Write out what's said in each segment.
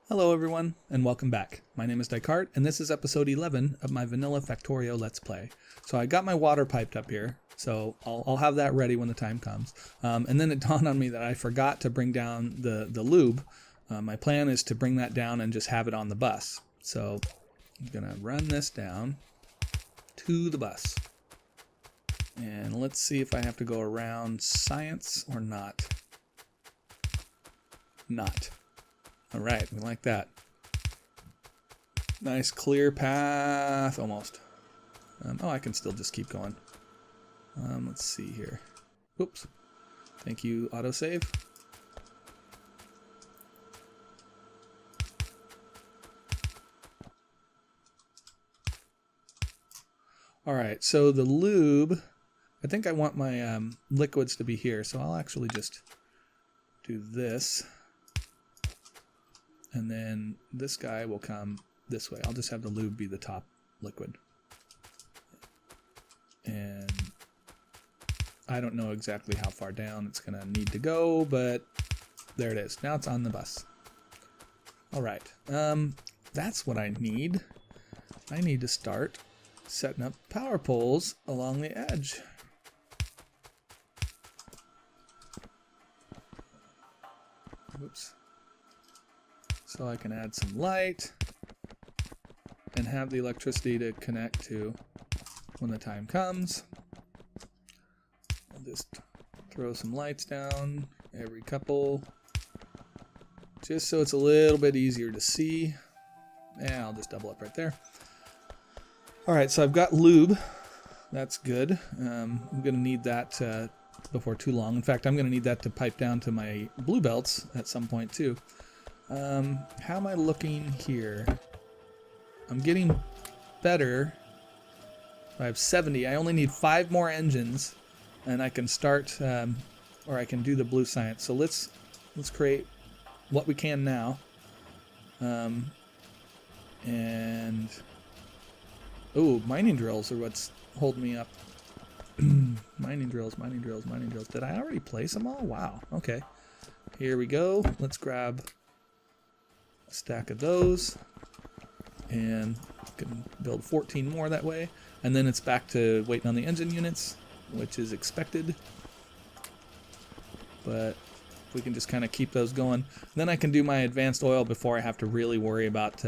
Hello everyone, and welcome back. My name is Dycart, and this is episode 11 of my vanilla Factorio Let's Play. So I got my water piped up here, so I'll have that ready when the time comes. And then it dawned on me that I forgot to bring down the lube. My plan is to bring that down and just have it on the bus. So I'm gonna run this down to the bus. And let's see if I have to go around science or not. Not. All right, we like that. Nice clear path, almost. Oh, I can still just keep going. Let's see here. Oops. Thank you, autosave. All right, so the lube, I think I want my liquids to be here, so I'll actually just do this. And then this guy will come this way. I'll just have the lube be the top liquid. And I don't know exactly how far down it's going to need to go, but there it is. Now it's on the bus. All right. That's what I need. I need to start setting up power poles along the edge. Oops. So I can add some light and have the electricity to connect to when the time comes. I'll just throw some lights down every couple, just so it's a little bit easier to see. Yeah, I'll just double up right there. All right, so I've got lube. That's good. I'm going to need that before too long. In fact, I'm going to need that to pipe down to my blue belts at some point too. How am I looking here? I'm getting better. I have 70. I only need 5 more engines, and I can start, or I can do the blue science. So let's create what we can now. And oh, mining drills are what's holding me up. Mining drills, mining drills, mining drills. Did I already place them all? Wow. Okay. Here we go. Let's grab a stack of those and can build 14 more that way, and then it's back to waiting on the engine units, which is expected, but if we can just kind of keep those going, then I can do my advanced oil before I have to really worry about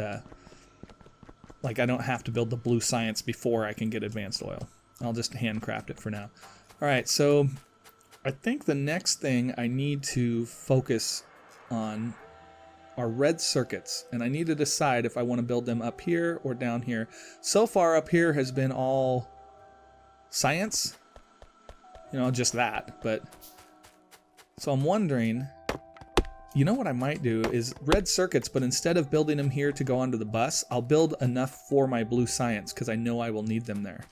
like I don't have to build the blue science before I can get advanced oil. I'll just handcraft it for now. All right, so I think the next thing I need to focus on are red circuits, and I need to decide if I want to build them up here or down here. So far up here has been all science, just that, but so I'm wondering, what I might do is red circuits, but instead of building them here to go onto the bus, I'll build enough for my blue science because I know I will need them there.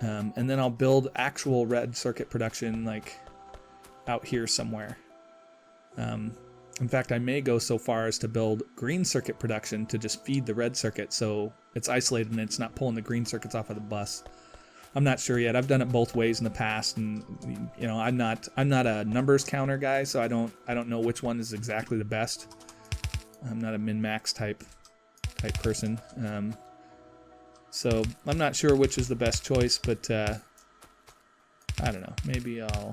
And then I'll build actual red circuit production like out here somewhere. In fact, I may go so far as to build green circuit production to just feed the red circuit so it's isolated and it's not pulling the green circuits off of the bus. I'm not sure yet. I've done it both ways in the past, and I'm not a numbers counter guy, so I don't know which one is exactly the best. I'm not a min-max type person. So I'm not sure which is the best choice, but I don't know. Maybe I'll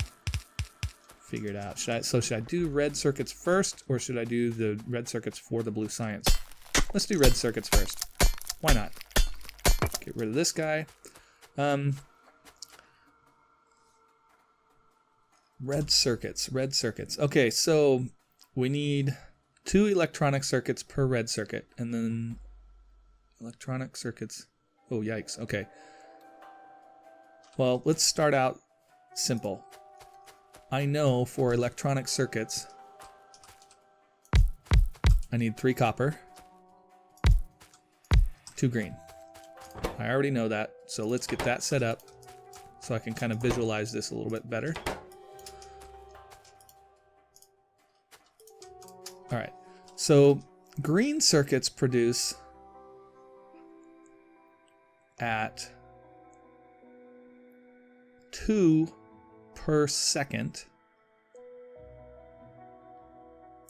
figure it out. Should I do red circuits first, or should I do the red circuits for the blue science? Let's do red circuits first. Why not? Get rid of this guy. Red circuits. Okay, so we need 2 electronic circuits per red circuit, and then electronic circuits. Oh, yikes. Okay. Well, let's start out simple. I know for electronic circuits, I need 3 copper, 2 green. I already know that, so let's get that set up so I can kind of visualize this a little bit better. All right, so green circuits produce at 2 per second,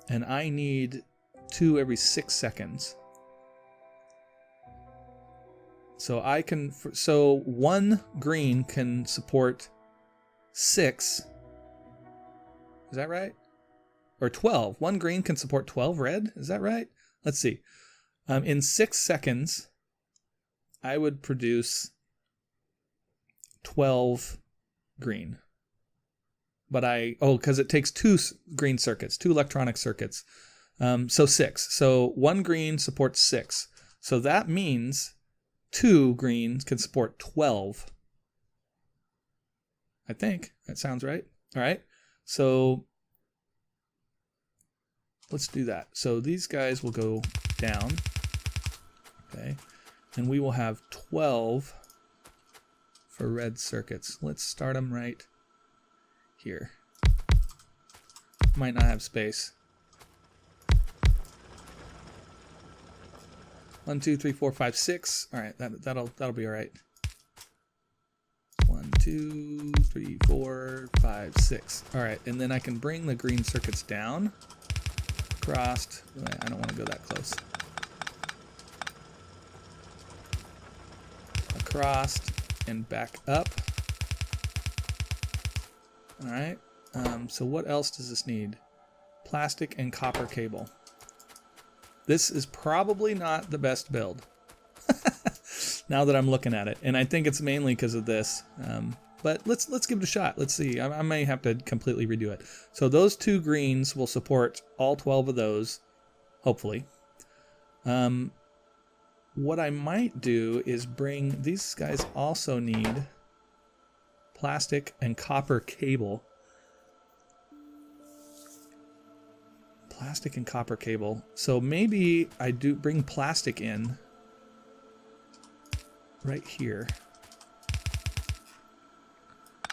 and I need 2 every 6 seconds. So I can, so 1 green can support 6. Is that right? Or 12. 1 green can support 12 red. Is that right? Let's see. In 6 seconds, I would produce 12 green. But because it takes 2 green circuits, 2 electronic circuits. So 6. So 1 green supports 6. So that means 2 greens can support 12. I think that sounds right. All right. So let's do that. So these guys will go down. Okay. And we will have 12 for red circuits. Let's start them right here. Might not have space. 1, 2, 3, 4, 5, 6. All right, that'll be all right. 1, 2, 3, 4, 5, 6. All right, and then I can bring the green circuits down, across. I don't want to go that close. Across and back up. All right. So what else does this need? Plastic and copper cable. This is probably not the best build. Now that I'm looking at it, and I think it's mainly because of this. But let's give it a shot. Let's see. I may have to completely redo it. So those 2 greens will support all 12 of those, hopefully. What I might do is bring, these guys also need plastic and copper cable. Plastic and copper cable. So maybe I do bring plastic in right here.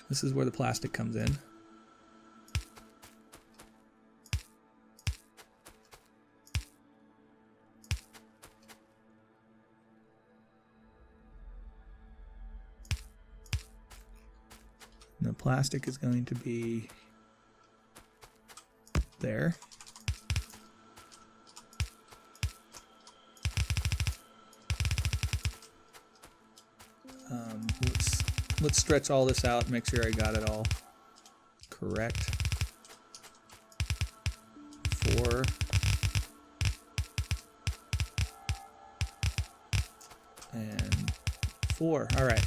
This is where the plastic comes in. And the plastic is going to be there. Let's stretch all this out, make sure I got it all correct. 4. And 4. All right.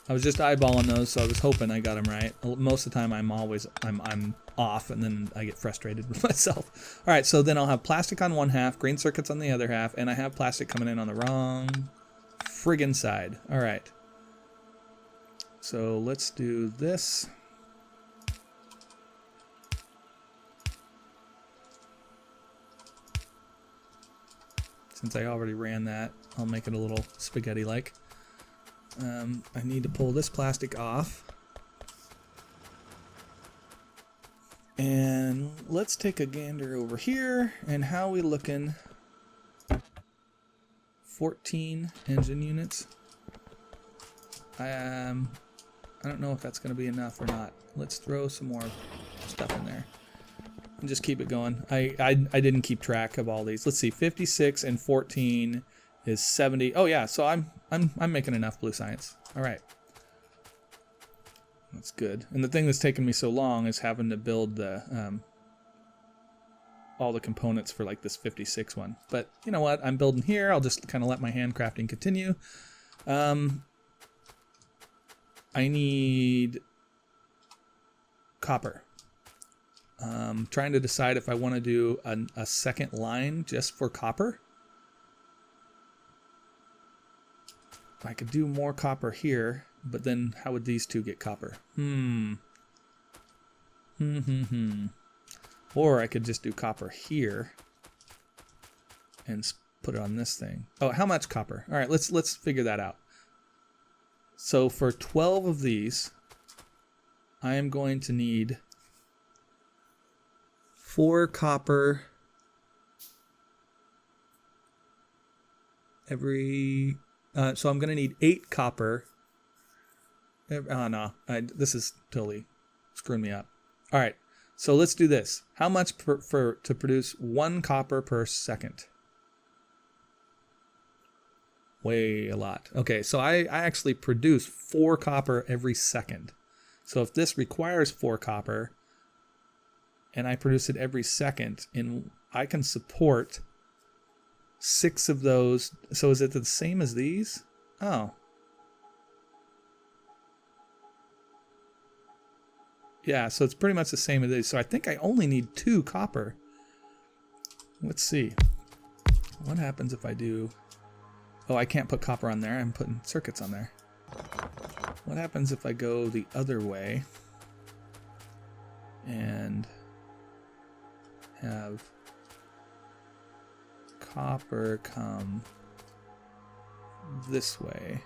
I was just eyeballing those, so I was hoping I got them right. Most of the time, I'm off, and then I get frustrated with myself. All right, so then I'll have plastic on one half, green circuits on the other half, and I have plastic coming in on the wrong friggin' side. All right. So let's do this. Since I already ran that, I'll make it a little spaghetti-like. I need to pull this plastic off. And let's take a gander over here. And how are we looking? 14 engine units. I don't know if that's going to be enough or not. Let's throw some more stuff in there and just keep it going. I didn't keep track of all these. Let's see, 56 and 14 is 70. Oh yeah, so I'm making enough blue science. All right, that's good. And the thing that's taken me so long is having to build the all the components for like this 56 one. But you know what? I'm building here. I'll just kind of let my handcrafting continue. I need copper. Trying to decide if I want to do a second line just for copper. I could do more copper here, but then how would these two get copper? Or I could just do copper here and put it on this thing. Oh, how much copper? All right, let's figure that out. So for 12 of these, I am going to need 4 copper every... so I'm going to need 8 copper. Oh, no. This is totally screwing me up. All right. So let's do this. How much to produce 1 copper per second? Way a lot. Okay, so I actually produce 4 copper every second. So if this requires 4 copper, and I produce it every second, and I can support 6 of those. So is it the same as these? Oh. Yeah, so it's pretty much the same as these. So I think I only need 2 copper. Let's see. What happens if I do... Oh, I can't put copper on there. I'm putting circuits on there. What happens if I go the other way and have copper come this way?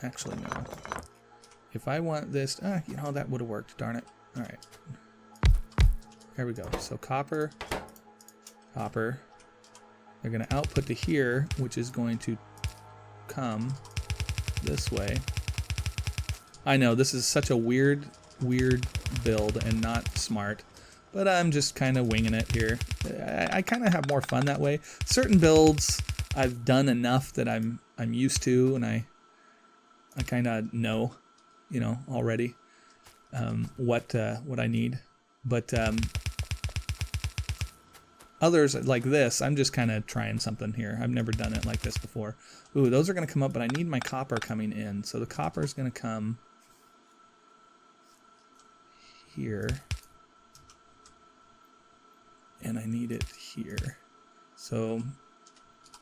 Actually, no. If I want this, you know, that would have worked, darn it. All right. There we go. So copper, copper. They're going to output to here, which is going to come this way. I know this is such a weird build and not smart, but I'm just kind of winging it here. I kind of have more fun that way. Certain builds I've done enough that I'm used to, and I kind of know, you know, already what I need. But others like this, I'm just kind of trying something here. I've never done it like this before. Ooh, those are going to come up, but I need my copper coming in. So the copper is going to come here, and I need it here. So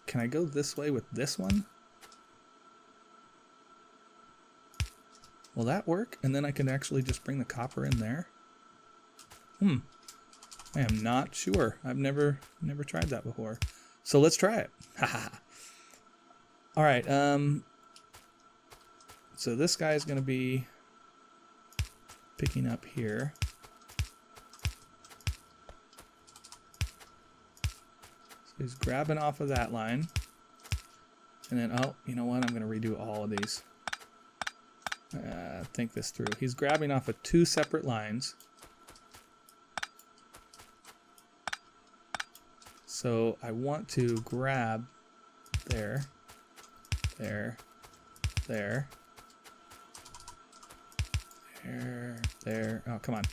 can I go this way with this one? Will that work? And then I can actually just bring the copper in there? I am not sure. I've never tried that before. So let's try it. All right. So this guy is going to be picking up here. So he's grabbing off of that line. And then, oh, you know what? I'm going to redo all of these. Think this through. He's grabbing off of 2 separate lines. So I want to grab there, there, there, there. Oh, come on.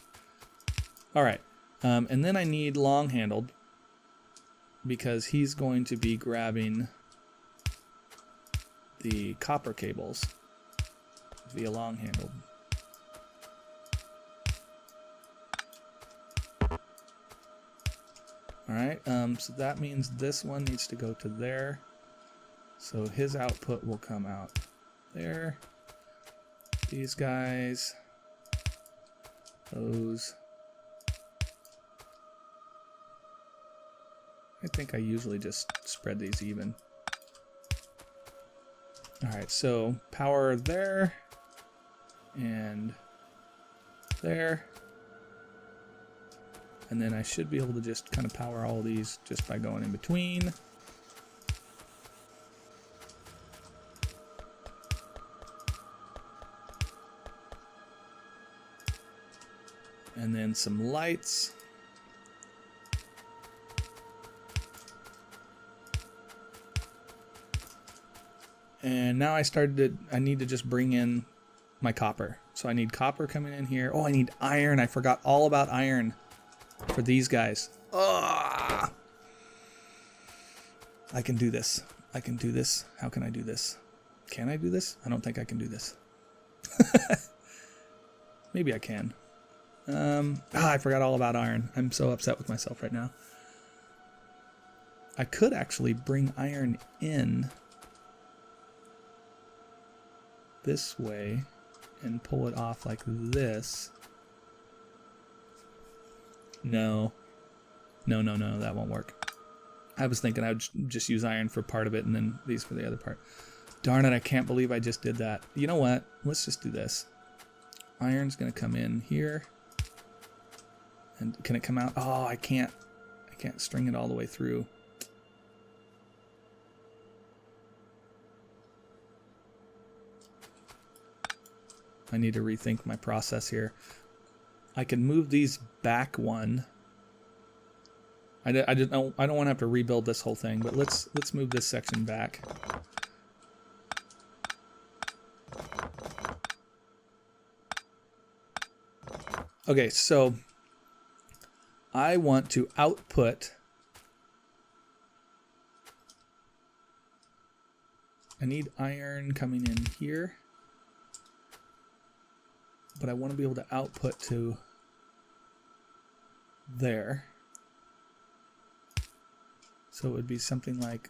All right. And then I need long-handled because he's going to be grabbing the copper cables via long-handled. All right, so that means this one needs to go to there. So his output will come out there. These guys, those. I think I usually just spread these even. All right, so power there and there. And then I should be able to just kind of power all these just by going in between. And then some lights. And now I need to just bring in my copper. So I need copper coming in here. Oh, I need iron. I forgot all about iron for these guys. Oh, I can do this. I can do this. How can I do this? Can I do this? I don't think I can do this. Maybe I can. I forgot all about iron. I'm so upset with myself right now. I could actually bring iron in this way and pull it off like this. No, that won't work. I was thinking I would just use iron for part of it and then these for the other part. Darn it, I can't believe I just did that. You know what? Let's just do this. Iron's gonna come in here. And can it come out? Oh, I can't string it all the way through. I need to rethink my process here. I can move these back one. I don't want to have to rebuild this whole thing, but let's move this section back. Okay, so I want to output. I need iron coming in here, but I want to be able to output to there. So it would be something like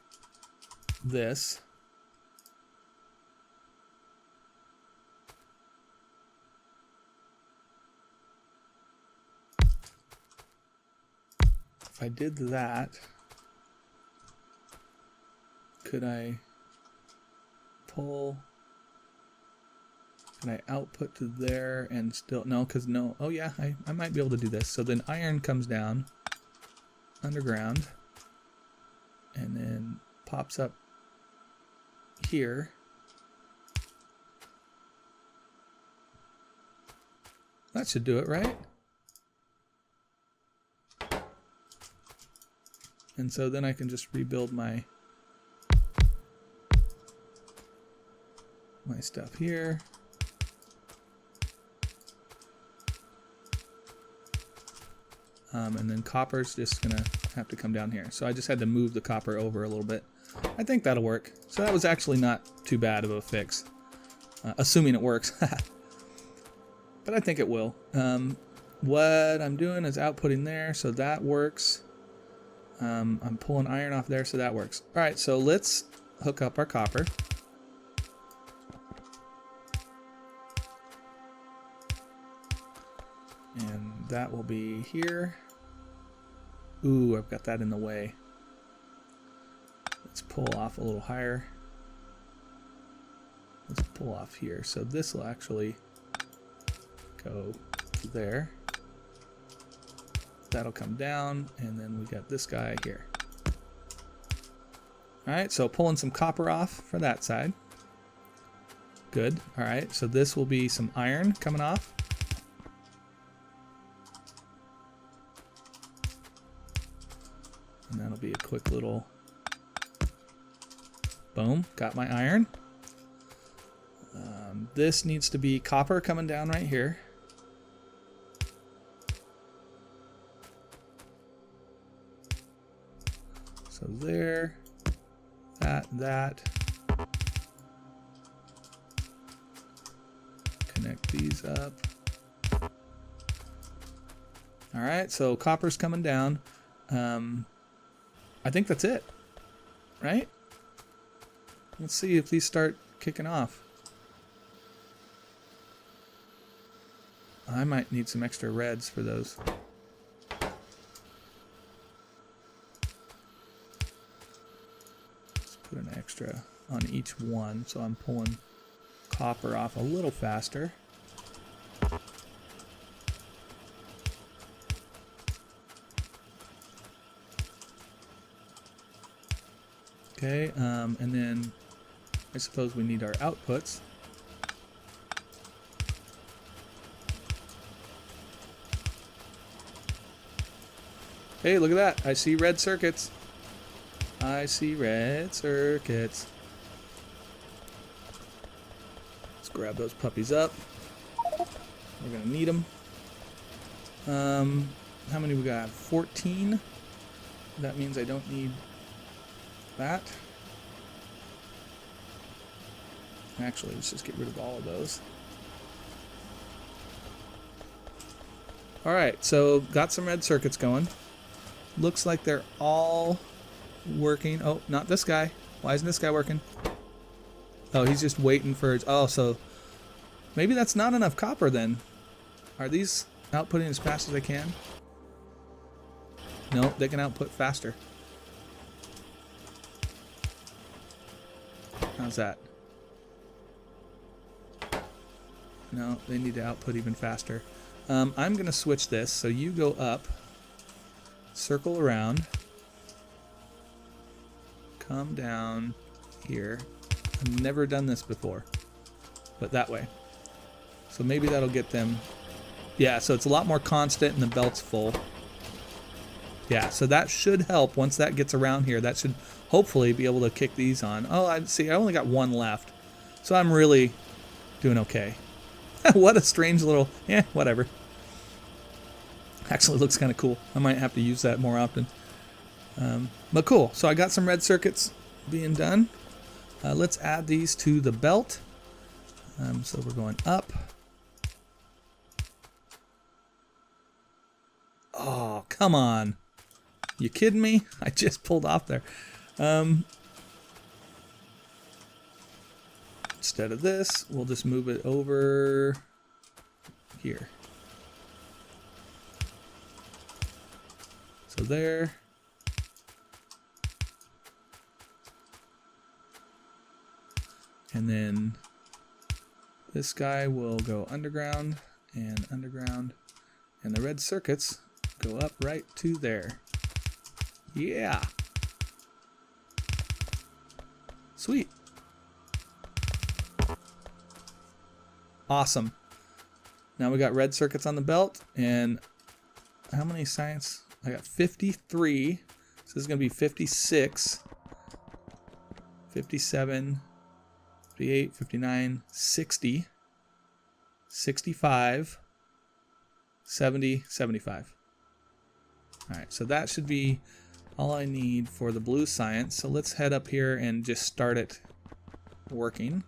this. If I did that, could I pull? Can I output to there and still? No, because no. Oh yeah, I might be able to do this. So then iron comes down underground and then pops up here. That should do it, right? And so then I can just rebuild my stuff here. And then copper's just gonna have to come down here. So I just had to move the copper over a little bit. I think that'll work. So that was actually not too bad of a fix, assuming it works. But I think it will. What I'm doing is outputting there, so that works. I'm pulling iron off there, so that works. All right, so let's hook up our copper. And that will be here. Ooh, I've got that in the way. Let's pull off a little higher. Let's pull off here. So this will actually go there. That'll come down, and then we got this guy here. All right, so pulling some copper off for that side. Good. All right, so this will be some iron coming off. And that'll be a quick little boom. Got my iron. This needs to be copper coming down right here. So there, that. Connect these up. All right, so copper's coming down. I think that's it, right? Let's see if these start kicking off. I might need some extra reds for those. Let's put an extra on each one, so I'm pulling copper off a little faster. Okay, and then I suppose we need our outputs. Hey, look at that. I see red circuits. I see red circuits. Let's grab those puppies up. We're going to need them. How many we got? 14. That means I don't need that. Actually, let's just get rid of all of those. Alright, so got some red circuits going. Looks like they're all working. Oh, not this guy. Why isn't this guy working? Oh, he's just waiting for... Oh, so maybe that's not enough copper then. Are these outputting as fast as they can? No, they can output faster. How's that? No, they need to output even faster. I'm going to switch this. So you go up, circle around, come down here. I've never done this before, but that way. So maybe that'll get them. Yeah, so it's a lot more constant and the belt's full. Yeah, so that should help. Once that gets around here, that should hopefully be able to kick these on. Oh, I see. I only got one left. So I'm really doing okay. What a strange little... Yeah, whatever. Actually looks kind of cool. I might have to use that more often. But cool. So I got some red circuits being done. Let's add these to the belt. So we're going up. Oh, come on. You kidding me? I just pulled off there. Instead of this, we'll just move it over here. So there. And then this guy will go underground and underground. And the red circuits go up right to there. Yeah. Sweet. Awesome. Now we got red circuits on the belt, and how many science? I got 53. So this is going to be 56, 57, 58, 59, 60, 65, 70, 75. All right, so that should be all I need for the blue science. So let's head up here and just start it working.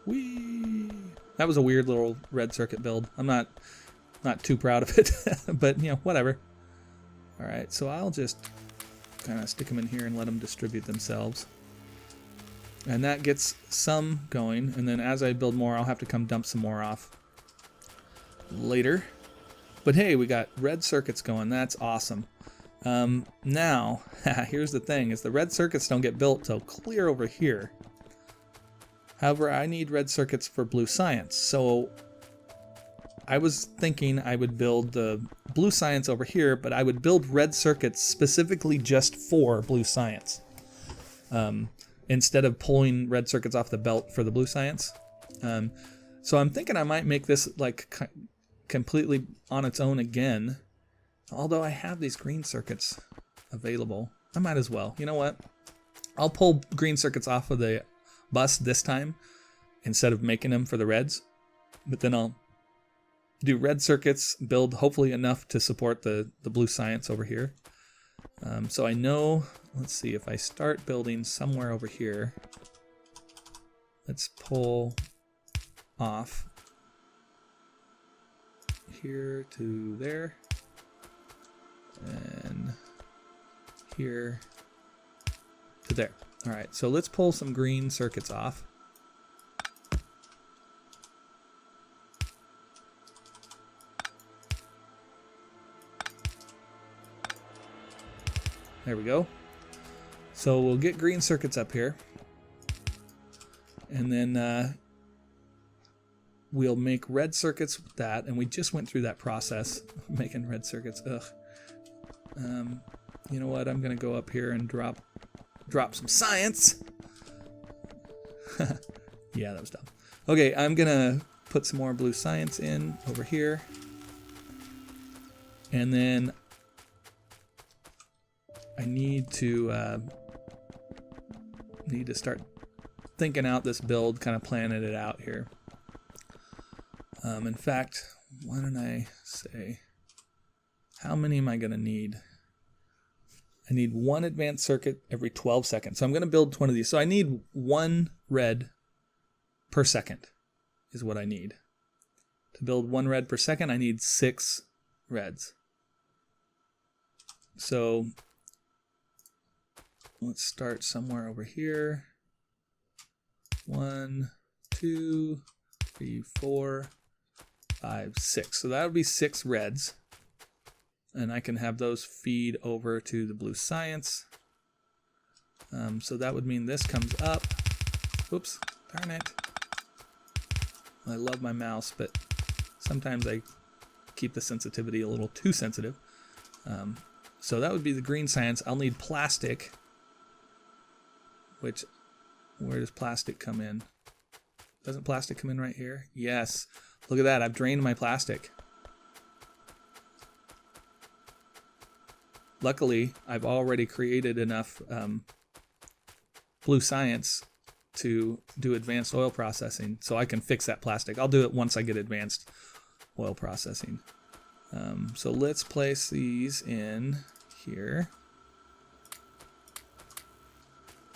Whee! That was a weird little red circuit build. I'm not too proud of it, but you know, whatever. All right, so I'll just kind of stick them in here and let them distribute themselves. And that gets some going, and then as I build more, I'll have to come dump some more off later. But hey, we got red circuits going. That's awesome. Now, here's the thing, is the red circuits don't get built till clear over here. However, I need red circuits for blue science. So I was thinking I would build the blue science over here, but I would build red circuits specifically just for blue science. Instead of pulling red circuits off the belt for the blue science. So I'm thinking I might make this like completely on its own again. Although I have these green circuits available. I might as well. You know what? I'll pull green circuits off of the bus this time instead of making them for the reds. But then I'll do red circuits, build hopefully enough to support the blue science over here. So I know, let's see, if I start building somewhere over here, let's pull off here to there, and here to there. All right, so let's pull some green circuits off. There we go. So we'll get green circuits up here. And then we'll make red circuits with that. And we just went through that process of making red circuits. Ugh. You know what? I'm going to go up here and drop some science. Yeah, that was dumb. Okay, I'm going to put some more blue science in over here. And then I need to start thinking out this build, kind of planning it out here. In fact, why don't I say, how many am I going to need? I need one advanced circuit every 12 seconds. So I'm going to build 20 of these. So I need one red per second is what I need. To build one red per second, I need 6 reds. So let's start somewhere over here. 1, 2, 3, 4, 5, 6. So that would be 6 reds. And I can have those feed over to the blue science. So that would mean this comes up. Whoops, darn it. I love my mouse, but sometimes I keep the sensitivity a little too sensitive. So that would be the green science. I'll need plastic. Which, where does plastic come in? Doesn't plastic come in right here? Yes. Look at that. I've drained my plastic. Luckily, I've already created enough blue science to do advanced oil processing, so I can fix that plastic. I'll do it once I get advanced oil processing. So let's place these in here.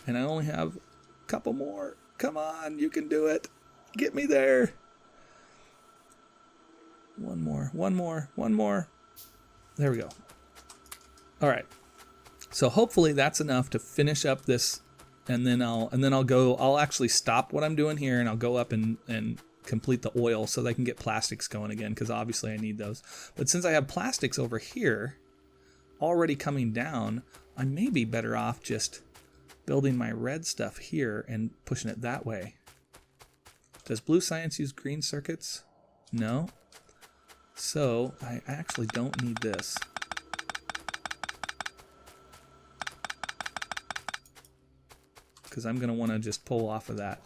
And I only have a couple more. Come on, you can do it. Get me there. One more, one more, one more. There we go. All right. So hopefully that's enough to finish up this, and then I'll actually stop what I'm doing here, and I'll go up and complete the oil so that I can get plastics going again, because obviously I need those. But since I have plastics over here already coming down, I may be better off just building my red stuff here and pushing it that way. Does blue science use green circuits? No. So I actually don't need this. Because I'm going to want to just pull off of that.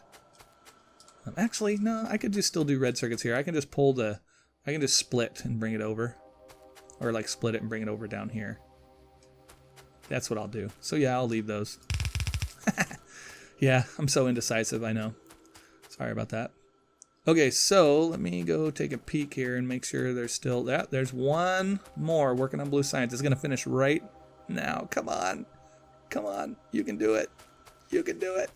Actually, no, I could just still do red circuits here. I can just I can just split and bring it over. Or like split it and bring it over down here. That's what I'll do. So yeah, I'll leave those. Yeah, I'm so indecisive, I know. Sorry about that. Okay, so let me go take a peek here and make sure there's still that. There's one more working on blue science. It's going to finish right now. Come on. Come on. You can do it. You can do it.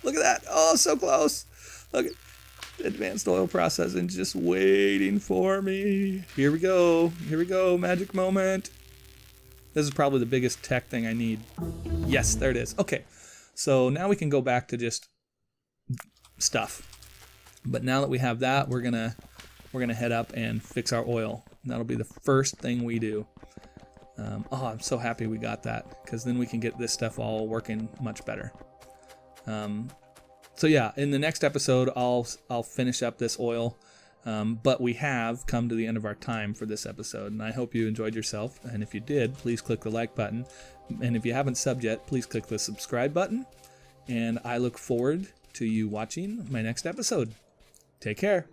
Look at that. Oh, so close. Look at advanced oil processing just waiting for me. Here we go. Here we go. Magic moment. This is probably the biggest tech thing I need. Yes, there it is. Okay. So now we can go back to just stuff. But now that we have that, we're gonna head up and fix our oil. And that'll be the first thing we do. Oh, I'm so happy we got that, because then we can get this stuff all working much better. So yeah, in the next episode, I'll finish up this oil. But we have come to the end of our time for this episode, and I hope you enjoyed yourself. And if you did, please click the like button. And if you haven't subbed yet, please click the subscribe button. And I look forward to you watching my next episode. Take care.